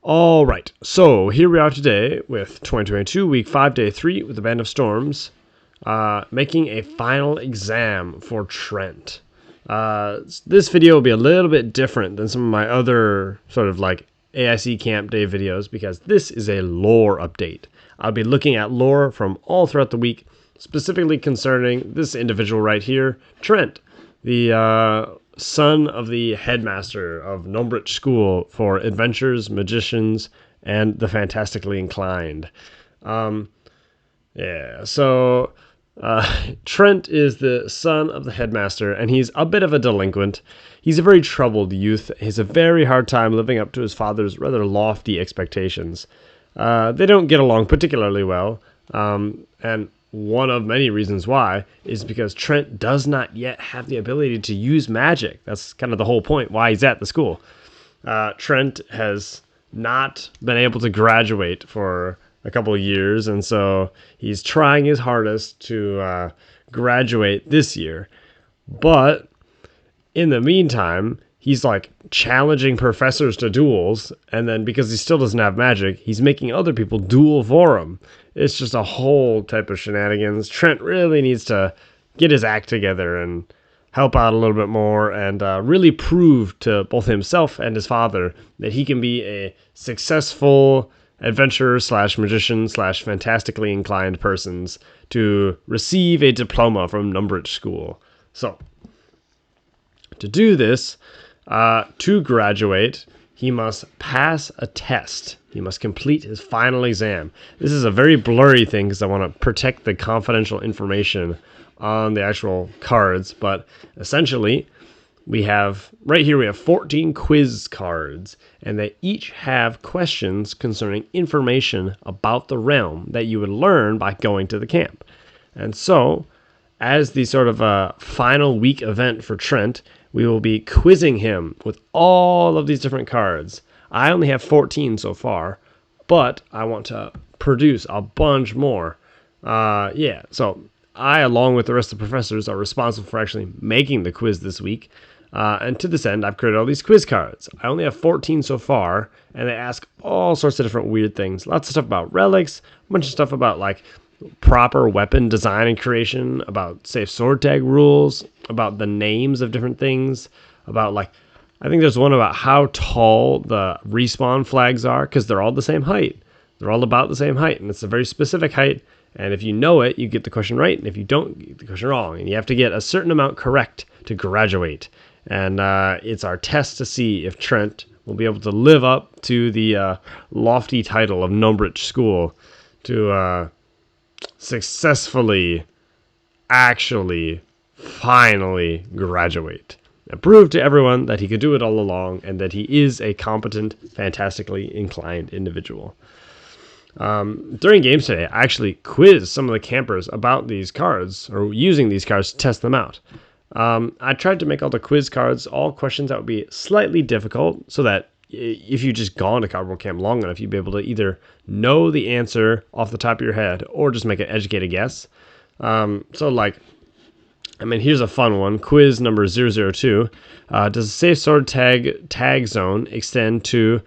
All right, so here we are today with 2022, week 5, day 3 with the Band of Storms, making a final exam for Trent. This video will be a little bit different than some of my other sort of like AIC Camp Day videos because this is a lore update. I'll be looking at lore from all throughout the week, specifically concerning this individual right here, Trent, the son of the headmaster of Nombridge School for Adventures, Magicians, and the Fantastically Inclined. Trent is the son of the headmaster, and he's a bit of a delinquent. He's a very troubled youth. He has a very hard time living up to his father's rather lofty expectations. They don't get along particularly well, and one of many reasons why is because Trent does not yet have the ability to use magic. That's kind of the whole point why he's at the school. Trent has not been able to graduate for a couple of years, and so he's trying his hardest to graduate this year. But in the meantime, he's like challenging professors to duels, and then because he still doesn't have magic, he's making other people duel for him. It's just a whole type of shenanigans. Trent really needs to get his act together and help out a little bit more and really prove to both himself and his father that he can be a successful adventurer slash magician slash fantastically inclined persons to receive a diploma from Nombridge School. So, to do this, to graduate, he must pass a test. He must complete his final exam. This is a very blurry thing because I want to protect the confidential information on the actual cards. But essentially, we have 14 quiz cards, and they each have questions concerning information about the realm that you would learn by going to the camp. And so, as the sort of final week event for Trent, we will be quizzing him with all of these different cards. I only have 14 so far, but I want to produce a bunch more. So I, along with the rest of the professors, are responsible for actually making the quiz this week. And to this end, I've created all these quiz cards. I only have 14 so far, and they ask all sorts of different weird things. Lots of stuff about relics, a bunch of stuff about like proper weapon design and creation, about safe sword tag rules, about the names of different things, about like, I think there's one about how tall the respawn flags are, because they're all the same height. They're all about the same height, and it's a very specific height, and if you know it, you get the question right, and if you don't, you get the question wrong, and you have to get a certain amount correct to graduate. And it's our test to see if Trent will be able to live up to the lofty title of Nombridge School to successfully, actually, finally graduate. And prove to everyone that he could do it all along and that he is a competent, fantastically inclined individual. During games today, I actually quizzed some of the campers about these cards, or using these cards to test them out. I tried to make all the quiz cards all questions that would be slightly difficult so that if you just gone to Cardboard Camp long enough, you'd be able to either know the answer off the top of your head or just make an educated guess. Here's a fun one. Quiz number 002. Does a safe sword tag zone extend to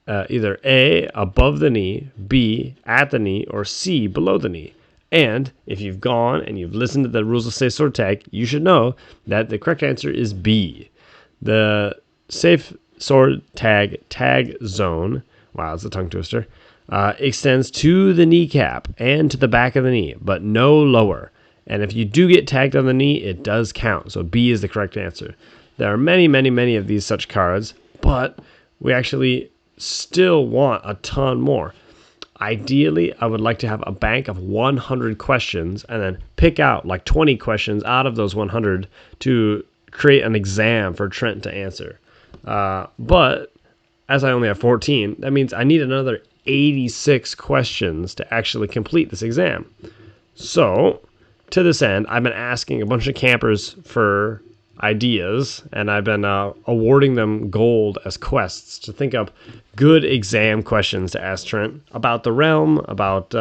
either A, above the knee, B, at the knee, or C, below the knee? And if you've gone and you've listened to the rules of safe sword tag, you should know that the correct answer is B. The safe sword tag zone, wow, that's a tongue twister, extends to the kneecap and to the back of the knee, but no lower. And if you do get tagged on the knee, it does count. So B is the correct answer. There are many, many, many of these such cards, but we actually still want a ton more. Ideally, I would like to have a bank of 100 questions and then pick out like 20 questions out of those 100 to create an exam for Trent to answer. But as I only have 14, that means I need another 86 questions to actually complete this exam. So, to this end, I've been asking a bunch of campers for ideas, and I've been awarding them gold as quests to think up good exam questions to ask Trent about the realm, about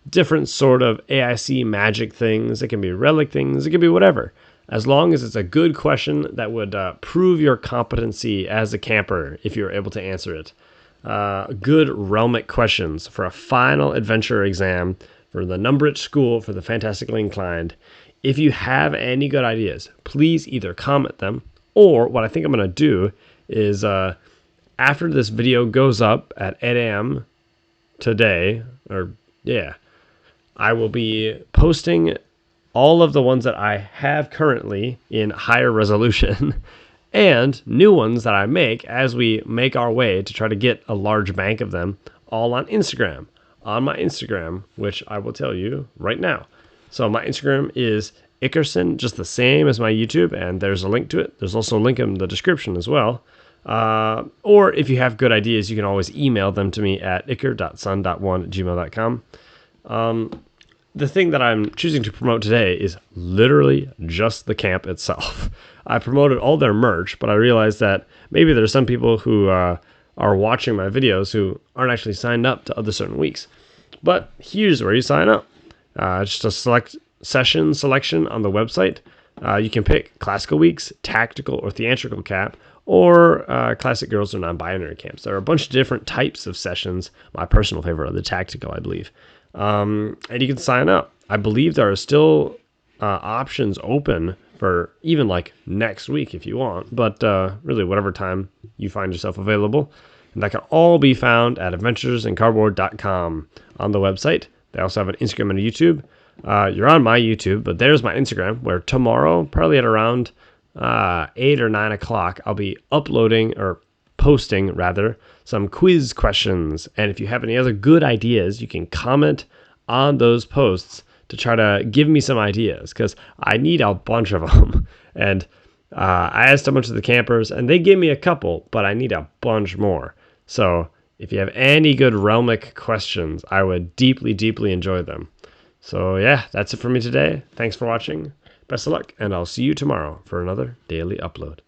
different sort of AIC magic things. It can be relic things. It can be whatever. As long as it's a good question that would prove your competency as a camper if you're able to answer it. good Realmic questions for a final adventure exam for the Numbridge School for the Fantastically Inclined. If you have any good ideas, please either comment them, or what I think I'm going to do is after this video goes up at 8 a.m. today, I will be posting all of the ones that I have currently in higher resolution and new ones that I make as we make our way to try to get a large bank of them all on Instagram. On my Instagram, which I will tell you right now. So my Instagram is Ickerson, just the same as my YouTube, and there's a link to it. There's also a link in the description as well. Or if you have good ideas, you can always email them to me at icker.sun.1@gmail.com. The thing that I'm choosing to promote today is literally just the camp itself. I promoted all their merch, but I realized that maybe there's some people who are watching my videos who aren't actually signed up to other certain weeks. But here's where you sign up. Just a select session selection on the website. You can pick classical weeks, tactical or theatrical camp, or classic girls or non-binary camps. There are a bunch of different types of sessions. My personal favorite are the tactical, I believe. And you can sign up. I believe there are still options open for even like next week if you want, but really whatever time you find yourself available. And that can all be found at adventuresinCardboard.com on the website. They also have an Instagram and a YouTube. You're on my YouTube, but there's my Instagram, where tomorrow, probably at around 8 or 9 o'clock, I'll be posting some quiz questions. And if you have any other good ideas, you can comment on those posts to try to give me some ideas, because I need a bunch of them. And I asked a bunch of the campers, and they gave me a couple, but I need a bunch more. So if you have any good Realmic questions, I would deeply, deeply enjoy them. So yeah, that's it for me today. Thanks for watching. Best of luck, and I'll see you tomorrow for another daily upload.